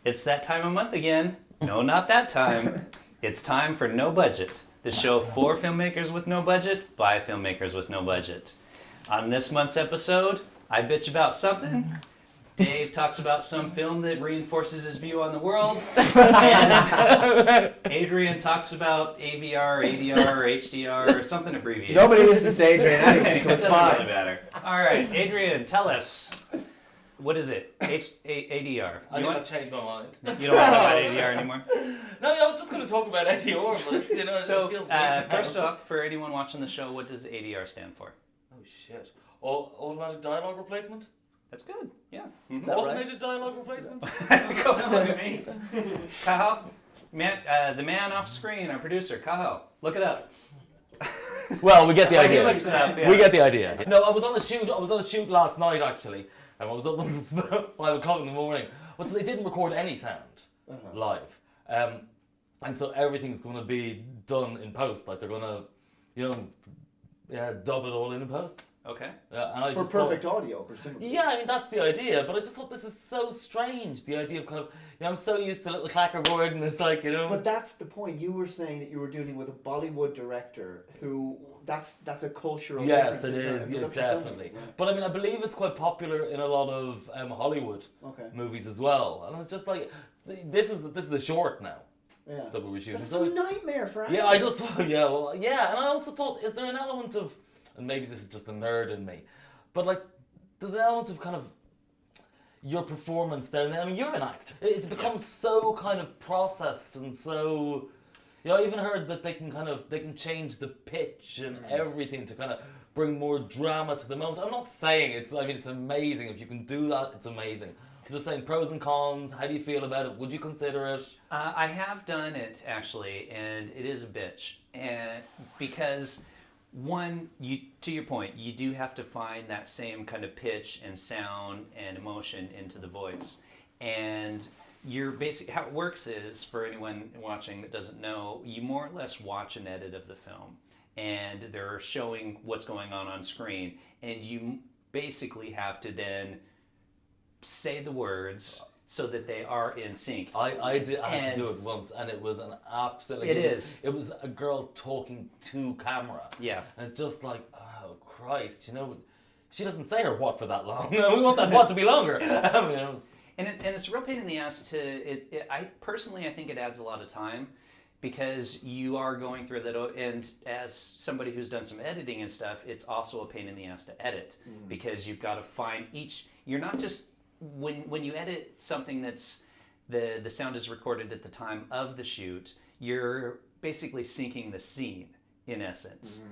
It's that time of month again. No, not that time. It's time for No Budget, the show for filmmakers with no budget, by filmmakers with no budget. On this month's episode, I bitch about something. Dave talks about some film that reinforces his view on the world. And Adrian talks about AVR, ADR, or HDR, or something abbreviated. Nobody listens to Adrian anyway, so it's It doesn't fine. really matter. All right, Adrian, tell us. What is it? ADR. I think I've changed my mind. You don't want to talk about ADR anymore? No, I was just going to talk about ADR, but you know, So, it feels weird. first off, for anyone watching the show, what does ADR stand for? Oh shit! Automatic dialogue replacement. That's good. Yeah. Is that Automated dialogue replacement. Go look at me. Kaho, the man off screen, our producer, Kaho, look it up. Well, we get the He idea. looks it up. Yeah. We get the idea. No, I was on a shoot last night actually, and I was up at 5 o'clock in the morning. But so they didn't record any sound live, and so everything's going to be done in post. Like they're going to, dub it all in post. Okay. And I For just perfect thought, audio, presumably. yeah, I mean that's the idea, but I just thought this is so strange. The idea of kind of, I'm so used to little clackerboard, and it's like, But that's the point. You were saying that you were dealing with a Bollywood director who that's a cultural yes, difference it in terms is, of yeah, production definitely. filming. But I mean, I believe it's quite popular in a lot of Hollywood Okay. movies as well, and it's just like this is a short now Yeah. that we were shooting. That's So a nightmare for actors. yeah, I just thought, and I also thought, is there an element of, and maybe this is just a nerd in me, but like, there's an element of kind of your performance there. I mean, you're an actor. It's become so kind of processed and so, I even heard that they can change the pitch and everything to kind of bring more drama to the moment. I'm not saying it's amazing. If you can do that, it's amazing. I'm just saying pros and cons. How do you feel about it? Would you consider it? I have done it actually, and it is a bitch, and because. One, to your point, you do have to find that same kind of pitch and sound and emotion into the voice. And how it works is, for anyone watching that doesn't know, you more or less watch an edit of the film. And they're showing what's going on screen. And you basically have to then say the words so that they are in sync. I had to do it once, and it was an absolute. It was a girl talking to camera. Yeah. And it's just like, oh Christ, she doesn't say her what for that long. We want that what to be longer. I mean, And it's a real pain in the ass to. I personally think it adds a lot of time, because you are going through that, and as somebody who's done some editing and stuff, it's also a pain in the ass to edit, because you've got to find each. You're not just. When you edit something that's the sound is recorded at the time of the shoot, you're basically syncing the scene in essence.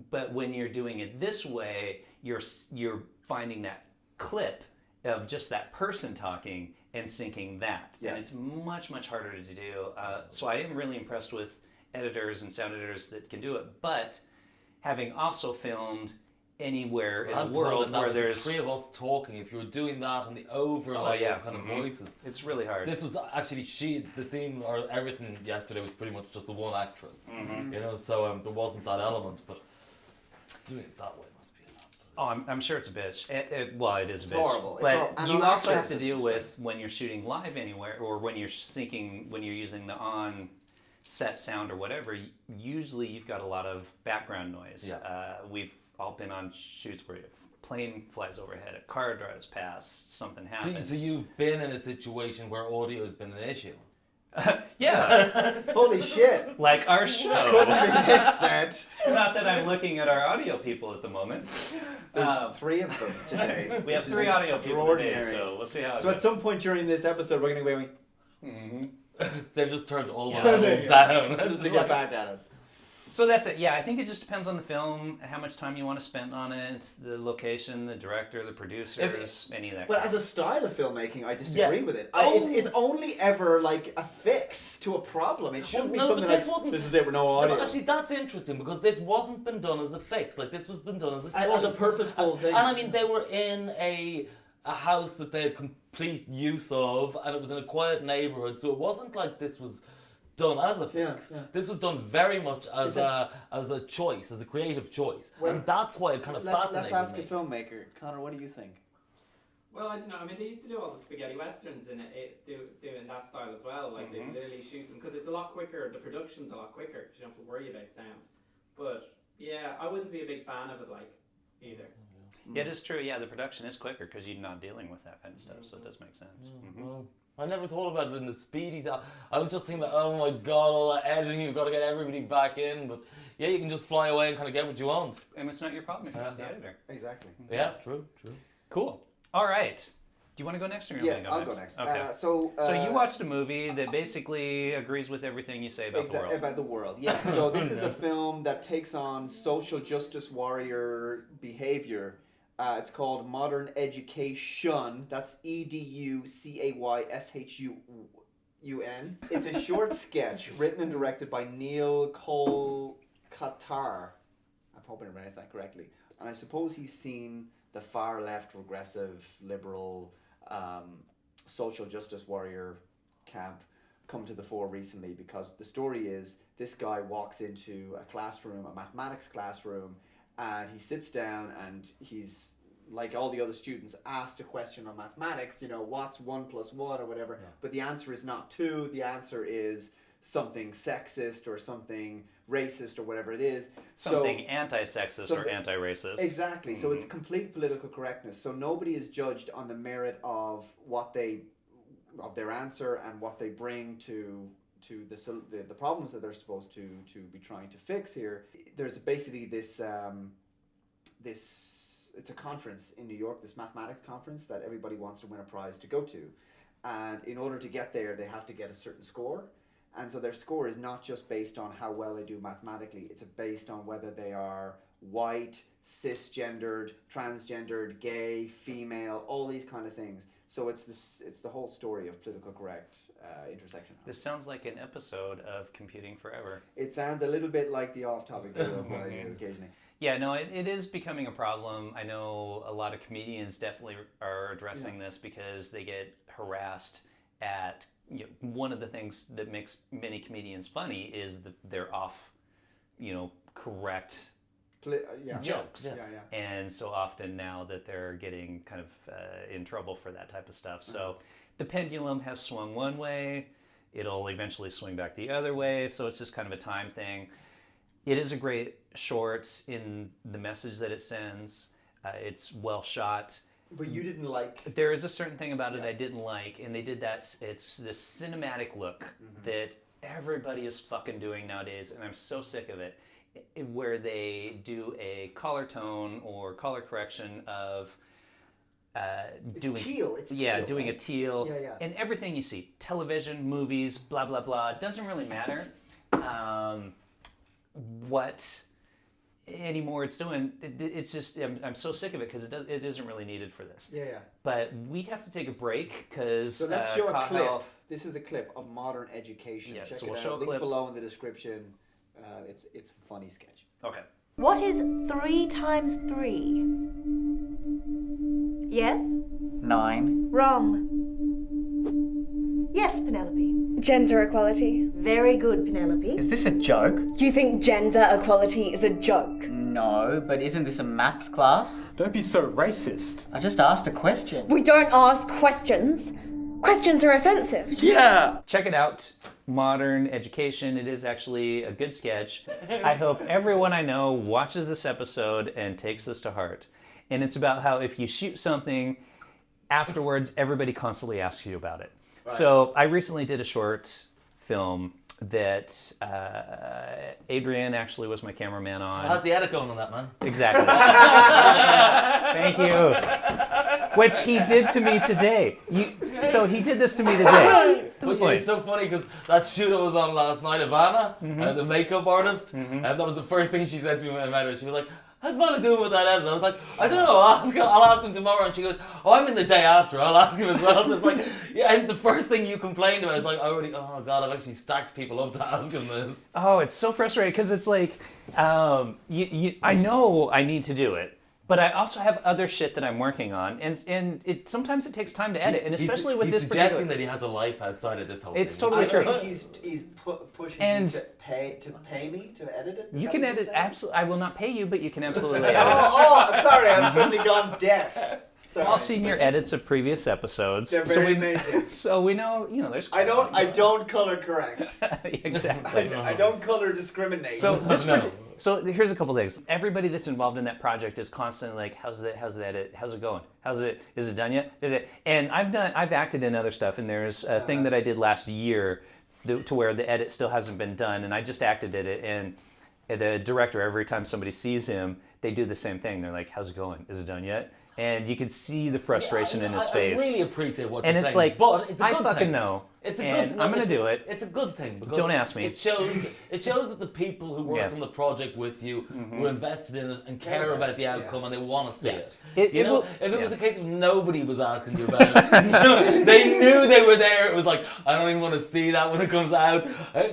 But when you're doing it this way, you're finding that clip of just that person talking and syncing that. Yes. And it's much, much harder to do. So I am really impressed with editors and sound editors that can do it. But having also filmed anywhere in the world where there's the three of us talking, if you were doing that and the overlay of kind of voices, it's really hard. This was actually the scene or everything yesterday was pretty much just the one actress, so there wasn't that element, but doing it that way must be an absolute. Oh, I'm sure it's a bitch. It is a bitch. Horrible. But And you on also have actors, to it's deal just with when you're shooting live anywhere, or when you're using the on-set sound or whatever. Usually, you've got a lot of background noise. Yeah. We've all been on shoots where a plane flies overhead, a car drives past, something happens. So you've been in a situation where audio has been an issue. Yeah, Holy shit. like our show. Couldn't have been this set. Not that I'm looking at our audio people at the moment. There's three of them today. We have which is 3 audio people today, extraordinary. so we'll see how it So at goes. some point during this episode, we're going to be going, They've just turned all the Yeah. levels down. just to get back at us. So that's it. Yeah, I think it just depends on the film, how much time you want to spend on it, the location, the director, the producers, any of that. But crap. as a style of filmmaking, I disagree Yeah. with it. Oh. It's only ever like a fix to a problem. It shouldn't be no, something but this like, wasn't- this is it with no Yeah, audio. but actually, that's interesting because this wasn't been done as a fix. Like this was been done as a choice. As a purposeful thing. And I mean, they were in a house that they had complete use of, and it was in a quiet neighborhood. So it wasn't like this was done as a fix. Yeah. This was done very much as a choice, as a creative choice, and that's why it kind of fascinated Let's ask me. a filmmaker. Connor, what do you think? Well, I don't know. I mean, they used to do all the spaghetti westerns in that well. Like they literally shoot them because it's a lot quicker. The production's a lot quicker because you don't have to worry about sound. But yeah, I wouldn't be a big fan of it like either. Yeah, it is true. Yeah, the production is quicker because you're not dealing with that kind of stuff, so it does make sense. Well, I never thought about it in the speedy. I was just thinking about, oh my god, all that editing, you've got to get everybody back in. But yeah, you can just fly away and kind of get what you want. And it's not your problem if you're not the editor. Exactly. Yeah, true. Cool. All right. Do you want to go next or you want me to I'll go next. Okay. So you watched a movie that basically agrees with everything you say about the world. About the world, yeah. So this is a film that takes on social justice warrior behavior. It's called Modern Education. That's EDUCAYSHUN. It's a short sketch written and directed by Neil Kolkatar. I'm hoping I pronounced that correctly. And I suppose he's seen the far left, regressive, liberal, social justice warrior camp come to the fore recently, because the story is this guy walks into a classroom, a mathematics classroom, and he sits down and he's, like all the other students, asked a question on mathematics, what's 1 + 1 or whatever, but the answer is not 2, the answer is something sexist or something racist or whatever it is. Something anti-sexist or anti-racist. Exactly. So it's complete political correctness. So nobody is judged on the merit of their answer and what they bring to the problems that they're supposed to be trying to fix here. There's basically this it's a conference in New York, this mathematics conference that everybody wants to win a prize to go to. And in order to get there, they have to get a certain score. And so their score is not just based on how well they do mathematically, it's based on whether they are white, cisgendered, transgendered, gay, female, all these kind of things. So it's the whole story of political correct intersection. This sounds like an episode of Computing Forever. It sounds a little bit like the off-topic videos that I do occasionally. Yeah, no, it is becoming a problem. I know a lot of comedians definitely are addressing this because they get harassed at, one of the things that makes many comedians funny is that they're off, correct jokes. Yeah. And so often now that they're getting kind of in trouble for that type of stuff. So the pendulum has swung one way, it'll eventually swing back the other way. So it's just kind of a time thing. It is a great short in the message that it sends. It's well shot. But you didn't like... There is a certain thing about it I didn't like, and they did that. It's this cinematic look that everybody is fucking doing nowadays, and I'm so sick of it, where they do a color tone or color correction of doing teal. It's teal, right? a teal, Yeah. and everything you see, television, movies, blah blah blah. It doesn't really matter what anymore it's doing. It's just I'm so sick of it because it isn't really needed for this. Yeah. But we have to take a break because So let's show a clip. This is a clip of Modern Education. Yeah, Check so it we'll out. show a Link clip below in the description. It's a funny sketch. Okay. What is 3 times 3? Yes? 9. Wrong. Yes, Penelope. Gender equality. Very good, Penelope. Is this a joke? You think gender equality is a joke? No, but isn't this a maths class? Don't be so racist. I just asked a question. We don't ask questions. Questions are offensive. Yeah! Check it out. Modern Education. It is actually a good sketch. I hope everyone I know watches this episode and takes this to heart. And it's about how if you shoot something, afterwards everybody constantly asks you about it. Right. So I recently did a short film that Adrian actually was my cameraman on. How's the edit going on that, man? Exactly. Thank you. Which he did to me today. So he did this to me today. It's so funny because that shoot I was on last night, Ivana, the makeup artist, and that was the first thing she said to me when I met her. She was like, how's Mona doing with that edit? I was like, I don't know, I'll ask him tomorrow. And she goes, oh, I'm in the day after, I'll ask him as well. So it's like, yeah, and the first thing you complained about is like, oh God, I've actually stacked people up to ask him this. Oh, it's so frustrating because it's like, I know I need to do it, but I also have other shit that I'm working on, and sometimes it takes time to edit, and especially with this particular... He's suggesting that he has a life outside of this whole thing. It's totally true. I think he's pushing you to pay me to edit it. You can edit, absolutely. I will not pay you, but you can absolutely edit it. Oh, sorry, I've suddenly gone deaf. all seen your edits of previous episodes. They're very we, amazing. So we know, there's. I don't color correct. Exactly. I don't color discriminate. So No. So here's a couple things. Everybody that's involved in that project is constantly like, how's the edit? How's it going? Is it done yet? And I've acted in other stuff, and there's a thing that I did last year to where the edit still hasn't been done, and I just acted in it, and the director, every time somebody sees him, they do the same thing. They're like, how's it going? Is it done yet? And you can see the frustration in his face. I really appreciate what and you're it's saying, like, but it's a I good fucking thing. know. It's a and good. I'm gonna do it. It's a good thing because Don't ask me. It shows that the people who worked Yeah. on the project with you were invested in it and care about the outcome and they want to see Yeah. it. It will- if it was yeah. a case of nobody was asking you about it, they knew they were there. It was like, I don't even want to see that when it comes out.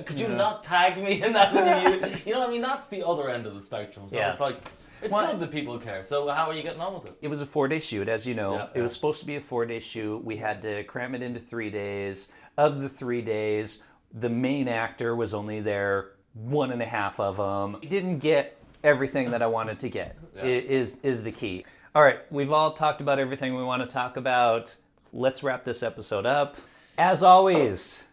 Could you not tag me in that when you know what I mean? That's the other end of the spectrum. So Yeah. it's like. It's Well, good that people care. So how are you getting on with it? It was a 4-day shoot, as you know. Yeah, It was supposed to be a 4-day shoot. We had to cram it into 3 days. Of the 3 days, the main actor was only there 1.5 of them. I didn't get everything that I wanted to get. Is the key. All right, we've all talked about everything we want to talk about. Let's wrap this episode up. As always,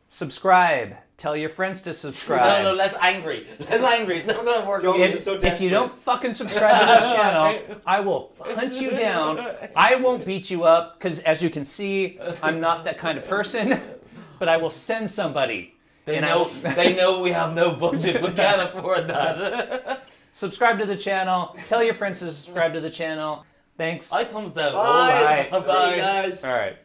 subscribe. Tell your friends to subscribe. No, less angry. Less angry. It's never going to work. Don't again. be so If you desperate. don't fucking subscribe to this channel, I will hunt you down. I won't beat you up, because as you can see, I'm not that kind of person, but I will send somebody. They And they know we have no budget. We can't afford that. Subscribe to the channel. Tell your friends to subscribe to the channel. Thanks. I thumbs down. Bye. Bye. See you guys. All right.